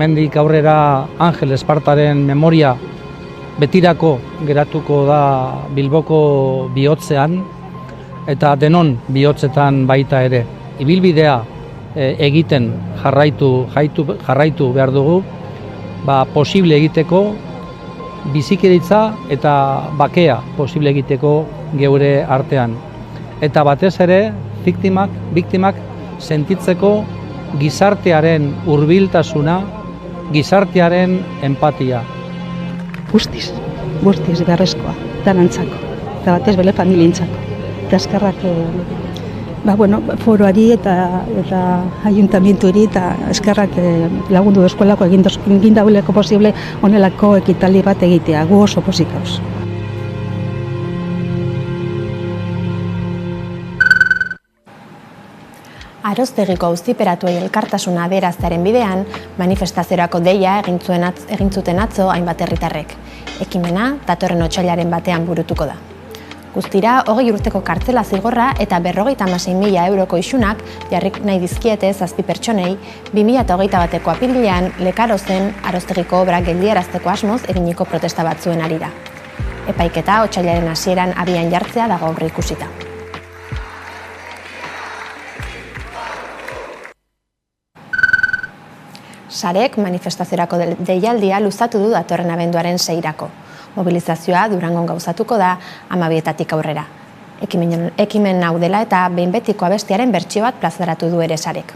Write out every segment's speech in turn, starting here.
hemendik aurrera Angel Espartaren memoria betirako geratuko da Bilboko bihotzean eta denon bihotzetan baita ere. Ibilbidea egiten jarraitu behar dugu, posible egiteko bizikiritza eta bakea posible egiteko geure artean. Eta batez ere, biktimak sentitzeko gizartearen hurbiltasuna, gizartearen empatia. Guztiz beharrezkoa, danantzako, eta batez bere familientzako. Eta eskerrak foroari eta ayuntamientuari eta eskerrak lagundu eskolako egin dauleko posible honelako ekitaldi bat egitea, gu oso pozik gauz. Aroztegiko auziperatuei elkartasuna adieraztearen bidean, manifestaziorako deia egin zuten atzo hainbat herritarrek. Ekimena datorren otsailaren batean burutuko da. Guztira, 20 urteko kartzela zigorra eta 56.000 euroko isunak jarrik nahi dizkiete 7 pertsonei 2021ko apirilean Lekarozen Aroztegiko obrak geldiarazteko asmoz eginiko protesta batzuen harira. Epaiketa otsailaren hasieran abian jartzea dago aurreikusita. Sarek manifestaziorako deialdia luzatu du datorren abenduaren 6irako. Mobilizazioa Durangon gauzatuko da 12etatik aurrera. Ekimen hau dela eta behin betiko abestiaren bertsio bat plazaratu du ere Sarek.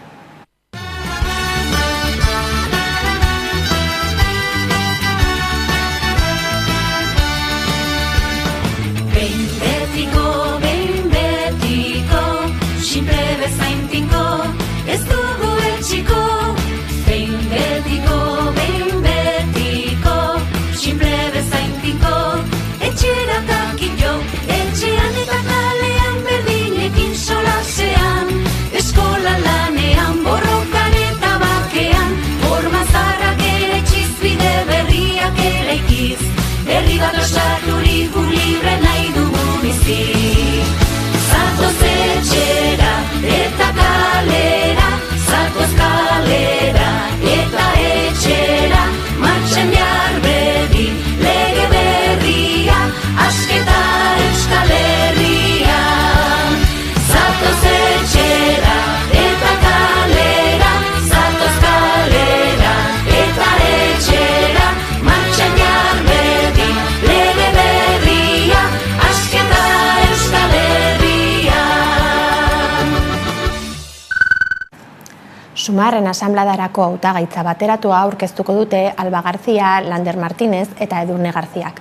Sumarren asambladarako hautagaitza bateratua aurkeztuko dute Alba Garzia, Lander Martinez eta Edurne Garziak.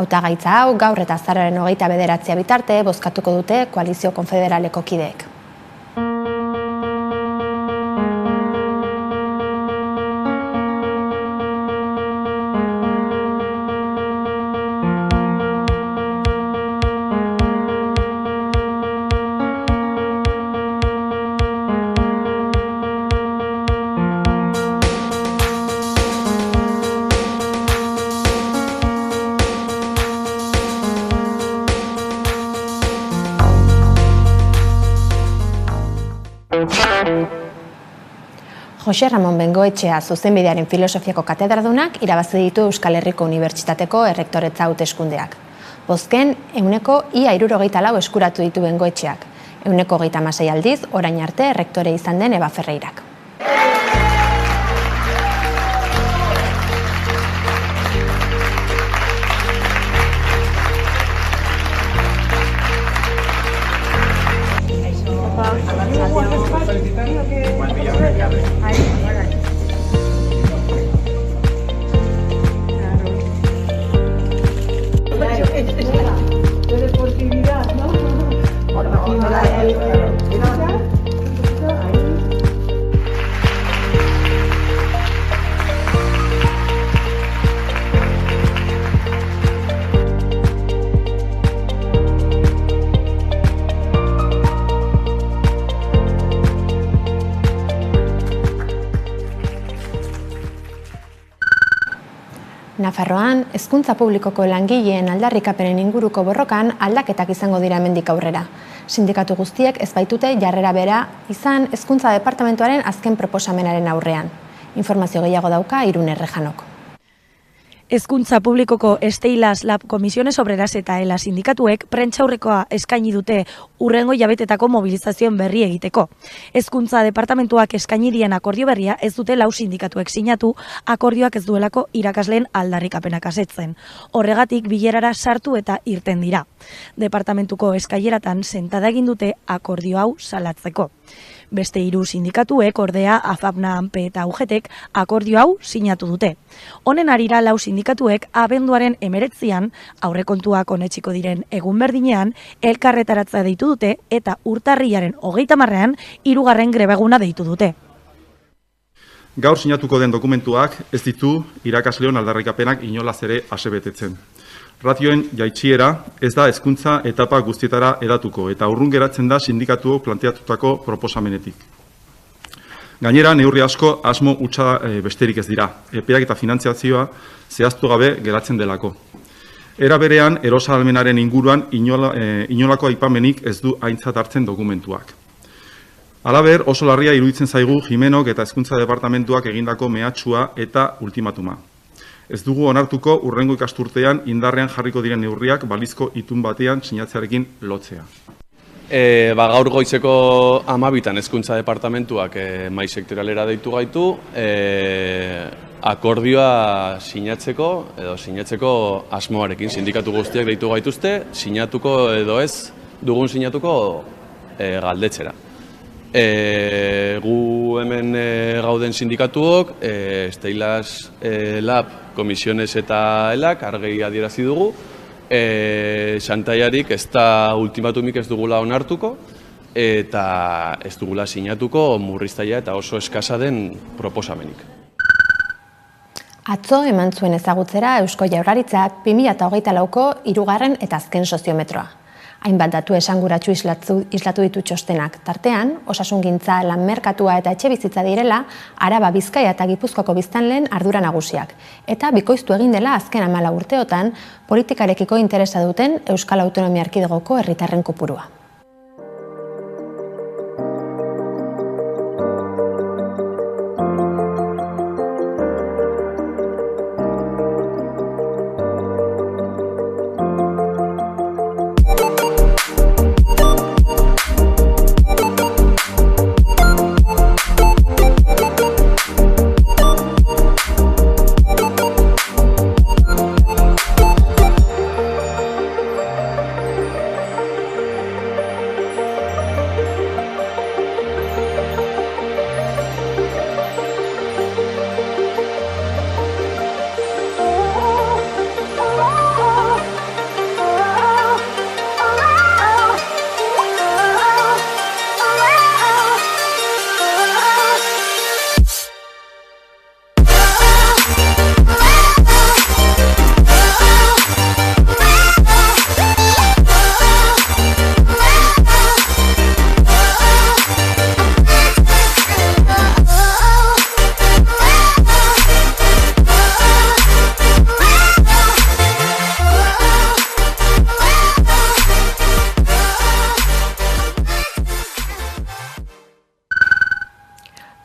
Hautagaitza hau gaur eta azaroaren 29 bitarte bozkatuko dute koalizio konfederaleko kideek. Jose Ramon Bengoetxea zuzenbidearen filosofiako katedradunak irabazi ditu Euskal Herriko Unibertsitateko errektoretza hauteskundeak. Bozken ia 74 eskuratu ditu Bengoetxeak. 26 aldiz, orain arte errektore izan den Eba Ferreirak. Nafarroan, hezkuntza publikoko langileen aldarrikapenen inguruko borrokan aldaketak izango dira hemendik aurrera. Sindikatu guztiek ez baitute jarrera bera izan hezkuntza departamentuaren azken proposamenaren aurrean. Informazio gehiago dauka Irune Errejanok. Hezkuntza publikoko Steilas Lab Comisiones Obreras eta ELA sindikatuek prentsaurrekoa eskaini dute hurrengo jabetetako mobilizazioen berri egiteko. Hezkuntza departamentuak eskaini dien akordio berria ez dute 4 sindikatuek sinatu, akordioak ez duelako irakasleen aldarrikapenak asetzen. Horregatik bilerara sartu eta irten dira. Departamentuko eskaileratan sentada egin dute akordio hau salatzeko. Beste 3 sindikatuek ordea AFAPNA, ANPE eta UGTek akordio hau sinatu dute. Honen harira 4 sindikatuek abenduaren 19an aurrekontuak onetsiko diren egun berdinean elkarretaratza deitu dute eta urtarrilaren 30ean 3. greba eguna deitu dute. Gaur sinatuko den dokumentuak ez ditu irakasleon aldarrikapenak inolaz ere asebetetzen. Ratioen jaitsiera ez da hezkuntza etapa guztietara hedatuko eta urrun geratzen da sindikatuok planteatutako proposamenetik. Gainera, neurri asko asmo hutsa besterik ez dira, epeak eta finantziazioa zehaztu gabe geratzen delako. Era berean, erosahalmenaren inguruan inolako aipamenik ez du aintzat hartzen dokumentuak. Halaber, oso larria iruditzen zaigu Jimenok eta Hezkuntza Departamentuak egindako mehatxua eta ultimatuma. Ez dugu onartuko hurrengo ikasturtean indarrean jarriko diren neurriak balizko itun batean sinatzearekin lotzea. Gaur goizeko 12an Hezkuntza Departamentuak mahai sektorialera deitu gaitu, akordioa sinatzeko asmoarekin. Sindikatu guztiak deitu gaituzte, sinatuko edo ez dugun sinatuko galdetzera. Gu hemen gauden sindikatuok, Steilas Lab Comisiones eta ELAk argi adierazi dugu, xantaiarik ez da ultimatumik ez dugula onartuko eta ez dugula sinatuko murriztaia eta oso eskasa den proposamenik. Atzo eman zuen ezagutzera Eusko Jaurlaritzak 2024ko 3. eta azken soziometroa. Hainbat datu esanguratsu islatu ditu txostenak. Tartean, osasungintza, lan merkatua eta etxe bizitza direla, Araba, Bizkaia eta Gipuzkoako biztanleen ardura nagusiak. Eta bikoiztu egin dela azken 14 urteotan politikarekiko interesa duten Euskal Autonomia Erkidegoko herritarren kopurua.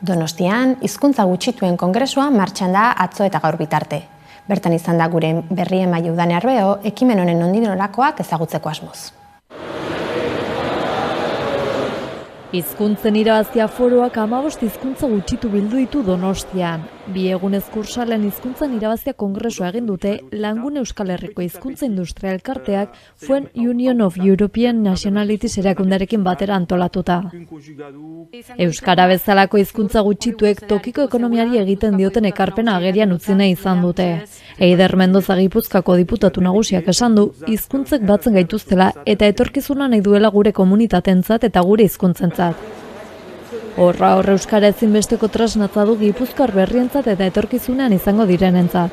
Donostian, hizkuntza gutxituen kongresua martxan da atzo eta gaur bitarte. Bertan izan da gure berrien maila Udane Arbeo, ekimen honen nondik norakoak ezagutzeko asmoz. Hizkuntzen irabazia foroak 15 hizkuntza gutxitu bildu ditu Donostian. 2 egunez kursalen hizkuntzan irabazia kongresua egin dute Langune Euskal Herriko hizkuntza industria elkarteak Fuen Union of European Nationalities erakundearekin batera antolatuta. Euskara bezalako hizkuntza gutxituek tokiko ekonomiari egiten dioten ekarpena agerian utzi nahi izan dute. Eider Mendoza Gipuzkoako diputatu nagusiak esan du hizkuntzek batzen gaituztela eta etorkizuna nahi duela gure komunitatentzat eta gure hizkuntzentzat. Horra euskara ezinbesteko tresnatza du Gipuzkoar berrientzat eta etorkizunean izango direnentzat.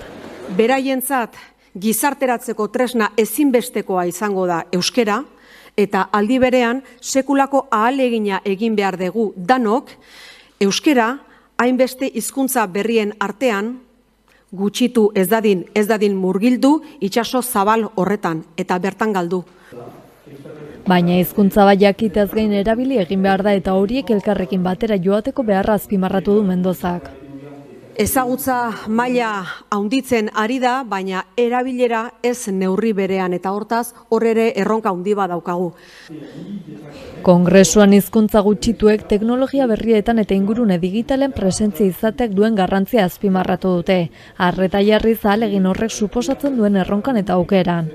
Beraientzat gizarteratzeko tresna ezinbestekoa izango da euskara eta aldi berean sekulako ahalegina egin behar dugu danok euskara hainbeste hizkuntza berrien artean gutxitu ez dadin murgildu itsaso zabal horretan eta bertan galdu. Baina hizkuntza bat jakiteaz gain erabili egin behar da eta horiek elkarrekin batera joateko beharra azpimarratu du Mendozak. Ezagutza maila handitzen ari da, baina erabilera ez neurri berean, eta hortaz hor ere erronka handi bat daukagu. Kongresuan hizkuntza gutxituek teknologia berrietan eta ingurune digitalen presentzia izateak duen garrantzia azpimarratu dute. Arreta jarriz ahalegin horrek suposatzen duen erronkan eta aukeran.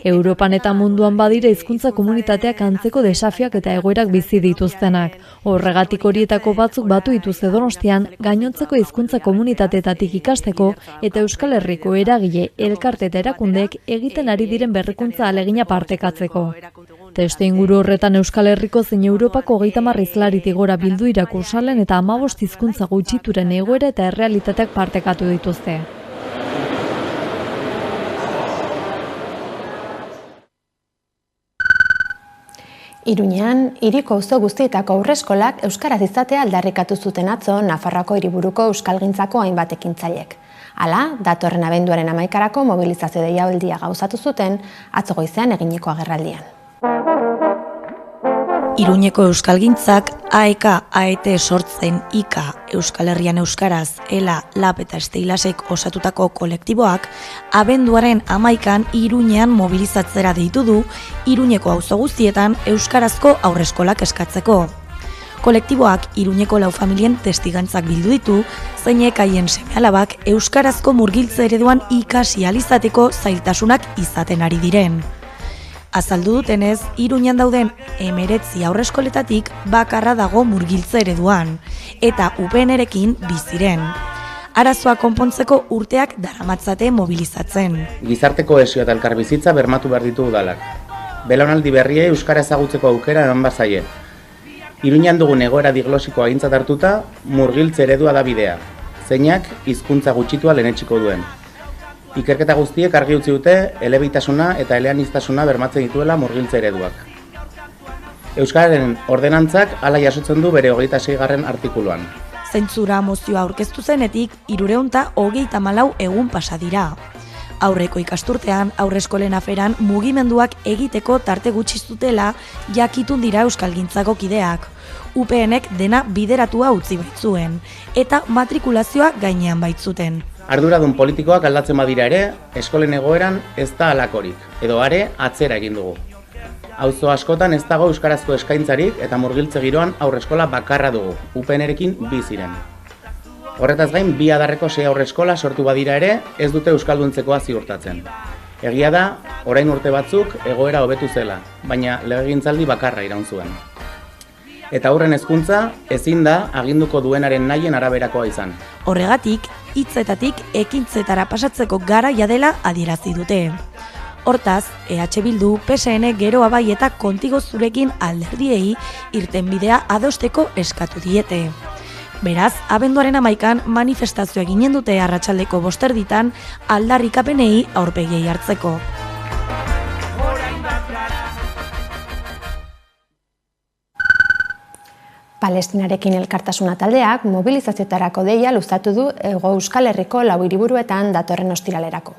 Europan eta munduan badire hizkuntza komunitateak antzeko desafiak eta egoerak bizi dituztenak. Horregatik horietako batzuk batu dituzte Donostian, gainontzeko hizkuntza komunitateetatik ikasteko eta Euskal Herriko eragile, elkarte eta erakundeek egiten ari diren berrikuntza ahalegina partekatzeko. Testu inguru horretan Euskal Herriko zein Europako 30 hizlaritik gora bildu irakursalen eta 15 hizkuntza gutxituren egoera eta errealitateak partekatu dituzte. Iruñean, hiriko auzo guztietako aurreskolak euskaraz izatea aldarrikatu zuten atzo Nafarroako hiriburuko euskalgintzako hainbat ekintzailek. Hala, datorren abenduaren 11-erako mobilizazio deialdia gauzatu zuten atzo goizean eginiko agerraldian. Iruñeko euskalgintzak AEK, AET sortzen IKA, Euskal Herrian Euskaraz, ELA, LAB eta Esteilasek osatutako kolektiboak abenduaren 11an Iruñean mobilizatzera deitu du Iruñeko auzo guztietan euskarazko aurreskolak eskatzeko. Kolektiboak Iruñeko lau familien testigantzak bildu ditu, zeinek haien seme-alabak euskarazko murgiltze ereduan ikasi ahal izateko zailtasunak izaten ari diren. Azaldu dutenez, Iruñan dauden 19 aurreskoletatik bakarra dago murgiltze ereduan, eta UPN-erekin biziren. Arazoa konpontzeko urteak daramatzate mobilizatzen. Gizarte kohesio eta elkarbizitza bermatu behar ditu udalak. Belaunaldi berriei euskara ezagutzeko aukera eman bazaie. Iruñan dugun egoera diglosikoa aintzat hartuta, murgiltze eredua da bidea, zeinak hizkuntza gutxitua lehenetsiko duen. Ikerketa guztiek argi utzi dute elebitasuna eta eleaniztasuna bermatzen dituela murgiltze ereduak. Euskararen ordenantzak hala jasotzen du bere 26. artikuluan. Zentzura mozioa aurkeztu zenetik 334 egun pasa dira. Aurreko ikasturtean aurreskolen aferan mugimenduak egiteko tarte gutxi zutela jakitun dira euskalgintzako kideak. UPNek dena bideratua utzi baitzuen eta matrikulazioa gainean baitzuten. Arduradun politikoak aldatzen badira ere, eskolen egoeran ez da halakorik, edo are atzera egin dugu. Auzo askotan ez dago euskarazko eskaintzarik eta murgiltze giroan aurreskola bakarra dugu, UPN-erekin bi ziren. Horretaz gain, 2 adarreko 6 aurreskola sortu badira ere, ez dute euskalduntzekoa ziurtatzen. Egia da, orain urte batzuk egoera hobetu zela, baina legegintzaldi bakarra iraun zuen. Eta aurren hezkuntza ezin da aginduko duenaren nahien araberakoa izan. Horregatik, hitzetatik ekintzetara pasatzeko garaia dela adierazi dute. Hortaz, EH Bildu, PSN, Geroa Bai eta Kontigo Zurekin alderdiei irtenbidea adosteko eskatu diete. Beraz, abenduaren 11an manifestazioa ginen dute arratsaldeko 5:00 aldarrikapenei aurpegiei hartzeko. Palestinarekin elkartasuna taldeak mobilizazioetarako deia luzatu du Hego Euskal Herriko 4 hiriburuetan datorren ostiralerako.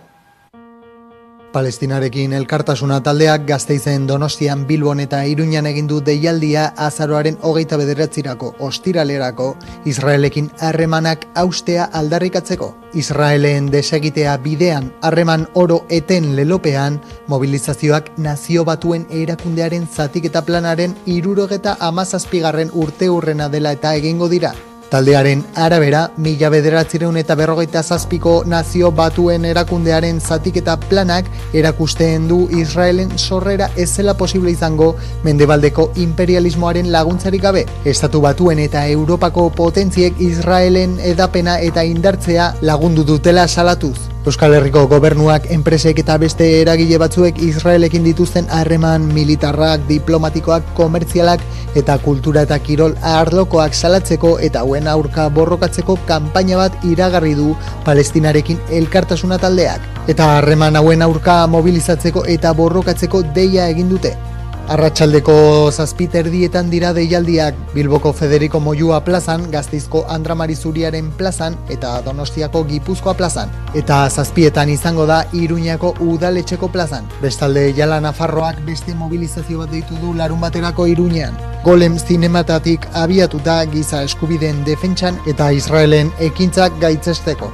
Palestinarekin elkartasuna taldeak Gasteizen, Donostian, Bilbon eta Iruñan egin du deialdia azaroaren 29 ostiralerako Israelekin harremanak haustea aldarrikatzeko. Israelen desegitea bidean harreman oro eten lelopean, mobilizazioak Nazio Batuen erakundearen zatiketa planaren 77. urteurrena dela eta egingo dira. Taldearen arabera, 1947ko Nazio Batuen erakundearen zatiketa planak erakusten du Israelen sorrera ez zela posible izango mendebaldeko imperialismoaren laguntzarik gabe. Estatu Batuen eta Europako potentziek Israelen edapena eta indartzea lagundu dutela salatuz. Euskal Herriko gobernuak, enpresek eta beste eragile batzuek Israelekin dituzten harreman militarrak, diplomatikoak, komertzialak eta kultura eta kirol arlokoak salatzeko eta hauen aurka borrokatzeko kanpaina bat iragarri du Palestinarekin elkartasuna taldeak. Eta harreman hauen aurka mobilizatzeko eta borrokatzeko deia egin dute. Arratsaldeko 7:30 dira deialdiak Bilboko Federico Moyua plazan, Gasteizko Andra Mari Zuriaren plazan eta Donostiako Gipuzkoa plazan. Eta 7:00 izango da Iruñako Udaletxeko plazan. Bestalde Jala Nafarroak beste mobilizazio bat deitu du larunbaterako Iruñean. Golem zinematatik abiatuta giza eskubideen defentsan eta Israelen ekintzak gaitzesteko.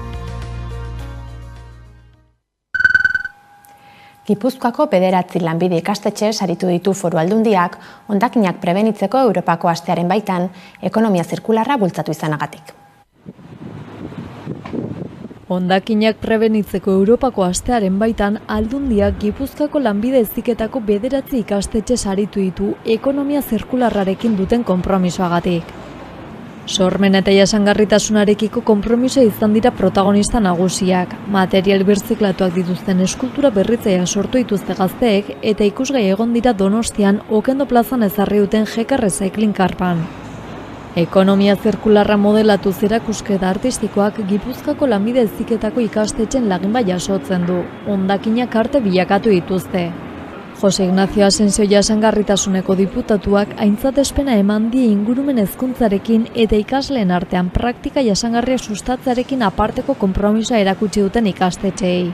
Gipuzkoako 9 lanbide ikastetxe saritu ditu Foru Aldundiak hondakinak prebenitzeko Europako astearen baitan ekonomia zirkularra bultzatu izanagatik. Hondakinak prebenitzeko Europako astearen baitan Aldundiak Gipuzkoako lanbide heziketako 9 ikastetxe saritu ditu ekonomia zirkularrarekin duten konpromisoagatik. Sormen eta jasangarritasunarekiko konpromisoa izan dira protagonista nagusiak. Material birziklatuak dituzten eskultura berritzaia sortu dituzte gazteek eta ikusgai egon dira Donostian Okendo plazan ezarri duten Jeka Recycling karpan. Ekonomia zirkularra modelatu erakusketa artistikoak Gipuzkoako lanbide heziketako ikastetxen laginba jasotzen du. Hondakinak arte bilakatu dituzte. Jose Ignacio Asensio jasangarritasuneko diputatuak aintzatespena eman die ingurumen hezkuntzarekin eta ikasleen artean praktika jasangarria sustatzearekin aparteko konpromisoa erakutsi duten ikastetxeei.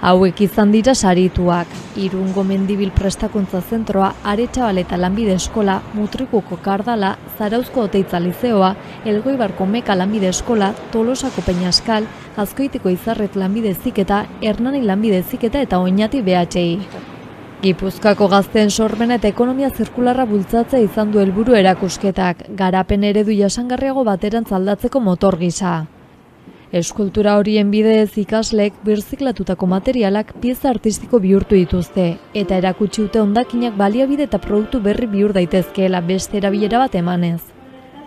Hauek izan dira sarituak: Irungo Mendibil Prestakuntza Zentroa, Aretxabal eta Lanbide Eskola, Mutrikuko Kardala, Zarauzko Oteitza Lizeoa, Elgoibarko Meka Lanbide Eskola, Tolosako Peñaskal, Azkoitiko Izarret Lanbide Heziketa, Hernani Lanbide Heziketa eta Oñati BHI. Gipuzkoako gazteen sormena eta ekonomia zirkularra bultzatzea izan du helburu erakusketak, garapen eredu jasangarriago baterantz aldatzeko motor gisa. Eskultura horien bidez ikaslek birziklatutako materialak pieza artistiko bihurtu dituzte, eta erakutsi dute hondakinak baliabide eta produktu berri bihur daitezkeela beste erabilera bat emanez.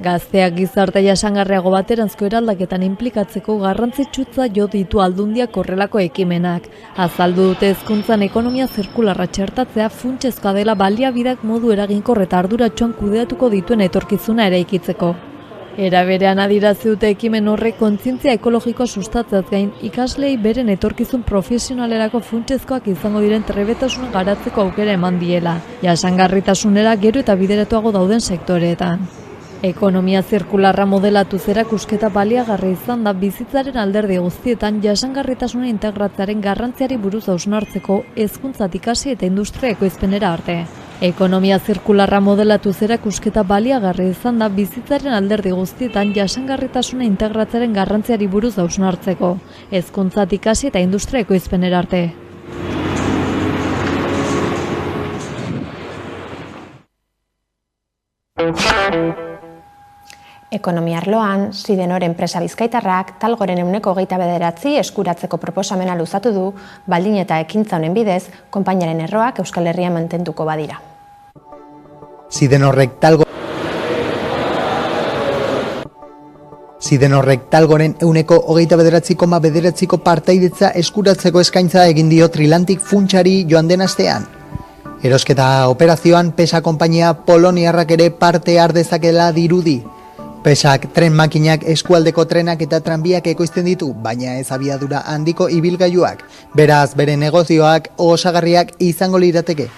Gazteak gizarte jasangarriago baterantzko eraldaketan inplikatzeko garrantzitsutza jo ditu Aldundiak horrelako ekimenak. Azaldu dute hezkuntzan ekonomia zirkularra txertatzea funtsezkoa dela baliabideak modu eraginkor eta arduratsuan kudeatuko dituen etorkizuna eraikitzeko. Era berean adierazi dute ekimen horrek kontzientzia ekologikoa sustatzeaz gain ikaslei beren etorkizun profesionalerako funtsezkoak izango diren trebetasuna garatzeko aukera eman diela, jasangarritasunera gero eta bideratuago dauden sektoreetan. Ekonomia zirkularra modelatu erakusketa baliagarri izan da bizitzaren alderdi guztietan jasangarritasuna integratzearen garrantziari buruz hausnartzeko hezkuntzatik hasi eta industria ekoizpenera arte. Ekonomia zirkularra modelatu erakusketa baliagarri izan da bizitzaren alderdi guztietan jasangarritasuna integratzearen garrantziari buruz hausnartzeko hezkuntzatik hasi eta industria ekoizpenera arte. Ekonomia arloan, Sidenor enpresa bizkaitarrak Talgoren 29% eskuratzeko proposamena luzatu du, baldin eta ekintza honen bidez, konpainiaren erroak Euskal Herrian mantenduko badira. Sidenorrek Talgoren 29,9% partaidetza eskuratzeko eskaintza egin dio Trilantic funtsari joan den astean. Erosketa operazioan PESA konpainia poloniarrak ere parte har dezakela dirudi. PESAk tren makinak, eskualdeko trenak eta tranbiak ekoizten ditu, baina ez abiadura handiko ibilgailuak. Beraz, bere negozioak osagarriak izango lirateke.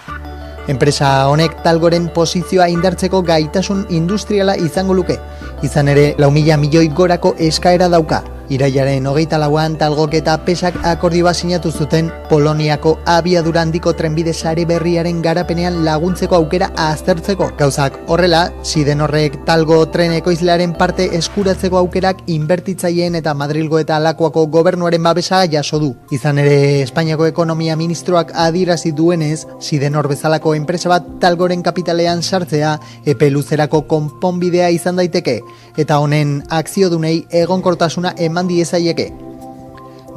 Enpresa honek Talgoren posizioa indartzeko gaitasun industriala izango luke. Izan ere, 4.000 milioi gorako eskaera dauka. Irailaren 24an Talgok eta PESAk akordio bat sinatu zuten Poloniako abiadura handiko trenbide sare berriaren garapenean laguntzeko aukera aztertzeko. Gauzak horrela, Sidenorrek Talgo tren ekoizlearen parte eskuratzeko aukerak inbertitzaileen eta Madrilgo eta Lakuako gobernuaren babesa jaso du. Izan ere, Espainiako ekonomia ministroak adierazi duenez, Sidenor bezalako enpresa bat Talgoren kapitalean sartzea epe luzerako konponbidea izan daiteke, eta honen akziodunei egonkortasuna eman diezaieke.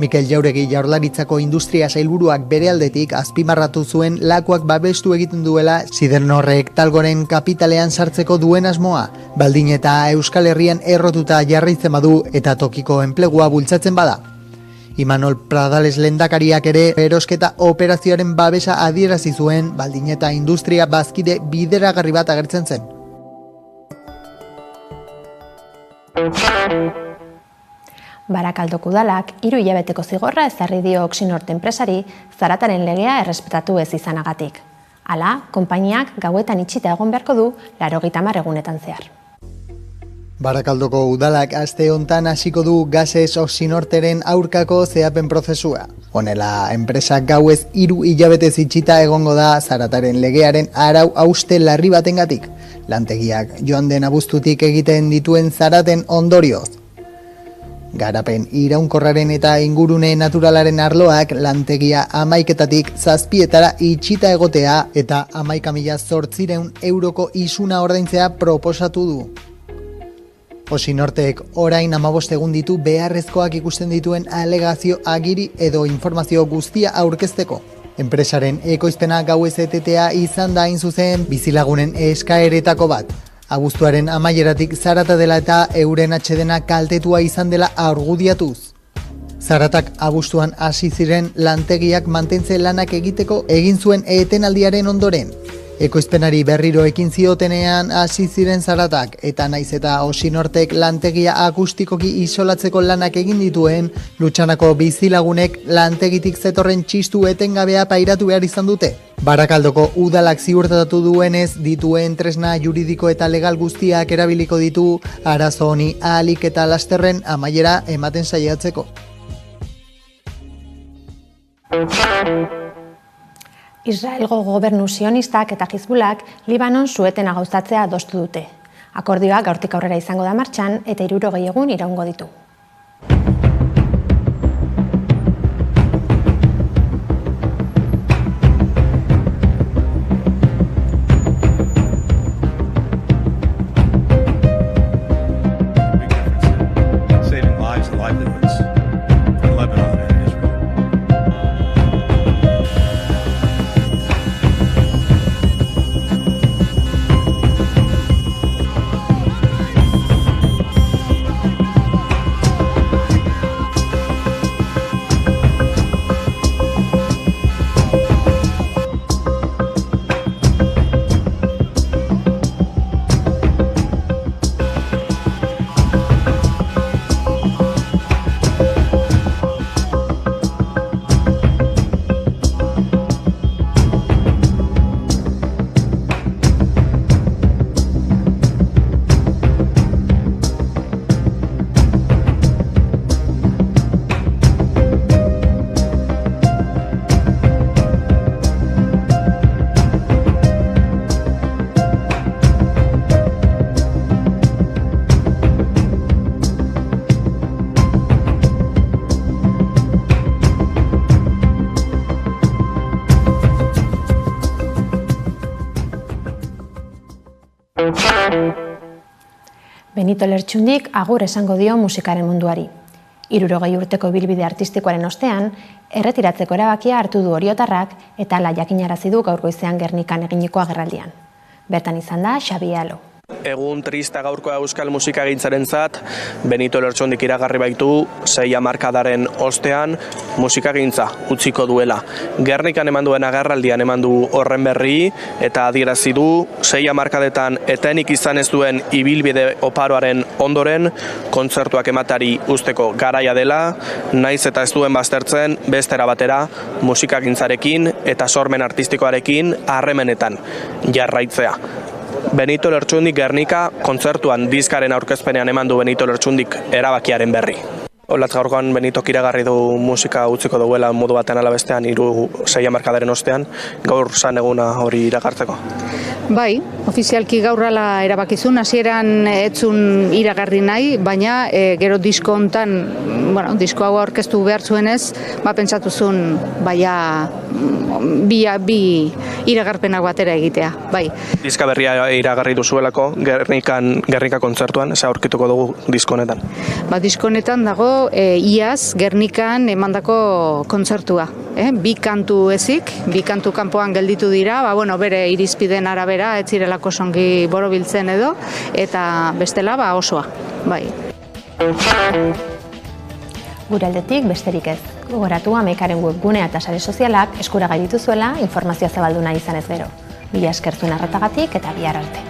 Mikel Jauregi Jaurlaritzako industria sailburuak bere aldetik azpimarratu zuen Lakuak babestu egiten duela Sidenorrek Talgoren kapitalean sartzeko duen asmoa, baldin eta Euskal Herrian errotuta jarraitzen badu eta tokiko enplegua bultzatzen bada. Imanol Pradales lehendakariak ere erosketa operazioaren babesa adierazi zuen, baldin eta industria bazkide bideragarri bat agertzen zen. Barakaldoko udalak 3 hilabeteko zigorra ezarri dio Oxinort enpresari zarataren legea errespetatu ez izanagatik. Hala, konpainiak gauetan itxita egon beharko du 80 egunetan zehar. Barakaldoko udalak aste hontan hasiko du Gases Oxinorteren aurkako zehapen prozesua. Honela, enpresak gauez 3 hilabetez itxita egongo da zarataren legearen arau hauste larri batengatik. Lantegiak joan den abuztutik egiten dituen zaraten ondorioz. Garapen iraunkorraren eta ingurune naturalaren arloak lantegia 11etatik 7etara itxita egotea eta 11.800 euroko isuna ordaintzea proposatu du. Oxinortek orain 15 egun ditu beharrezkoak ikusten dituen alegazio agiri edo informazio guztia aurkezteko. Enpresaren ekoizpena gauez etetea izan da hain zuzen bizilagunen eskaeretako bat. Abuztuaren amaieratik zarata dela eta euren atsedena kaltetua izan dela argudiatuz. Zaratak abuztuan hasi ziren lantegiak mantentze lanak egiteko egin zuen etenaldiaren ondoren. Ekoizpenari berriro ekin ziotenean hasi ziren zaratak eta naiz eta Oxinortek lantegia akustikoki isolatzeko lanak egin dituen, Lutxanako bizilagunek lantegitik zetorren txistu etengabea pairatu behar izan dute. Barakaldoko udalak ziurtatu duenez dituen tresna juridiko eta legal guztiak erabiliko ditu arazo honi ahalik eta lasterren amaiera ematen saiatzeko. Israelgo gobernu sionistak eta Hizbulak Libanon su-etena gauzatzea adostu dute. Akordioa gaurtik aurrera izango da martxan eta 60 egun iraungo ditu. Benito Lertxundik agur esango dio musikaren munduari. 60 urteko bilbide artistikoaren ostean, erretiratzeko erabakia hartu du oriotarrak eta hala jakinarazi du gaur goizean Gernikan eginiko agerraldian. Bertan izan da Xabi Alo. Egun trista gaurkoa euskal musikagintzarentzat, Benito Lertxundik iragarri baitu 6 hamarkadaren ostean musikagintza utziko duela. Gernikan eman duen agerraldian eman du horren berri eta adierazi du 6 hamarkadetan etenik izan ez duen ibilbide oparoaren ondoren kontzertuak ematari usteko garaia dela, naiz eta ez duen baztertzen bestera batera musikagintzarekin eta sormen artistikoarekin harremenetan jarraitzea. Benito Lertxundik Gernika kontzertuan diskaren aurkezpenean eman du Benito Lertxundik erabakiaren berri. Olatz gaurkoan Benitok iragarri du musika utziko duela modu batean ala bestean 6 hamarkadaren ostean, gaur zan eguna hori iragartzeko. Bai, ofizialki gaurrala erabakizun, hasieran etzun iragarri nahi, baina gero disko hontan, disko hau aurkeztu behar zuenez, pentsatu zuen bi iragarpenak batera egitea, bai. Diska berria iragarri duzuelako Gernika kontzertuan, ze aurkituko dugu disko honetan? Disko honetan dago iaz Gernikan emandako kontzertua. Bi kantu ezik, bi kantu kanpoan gelditu dira, bere irizpideen arabera, ez zirelako songi borobiltzen edo, eta bestela osoa, bai. Gure aldetik besterik ez. Gogoratu Amaikaren webgunea eta sare sozialak eskuragai dituzuela informazioa zabaldu nahi izanez gero. Mila esker zuen arretagatik eta bihar arte.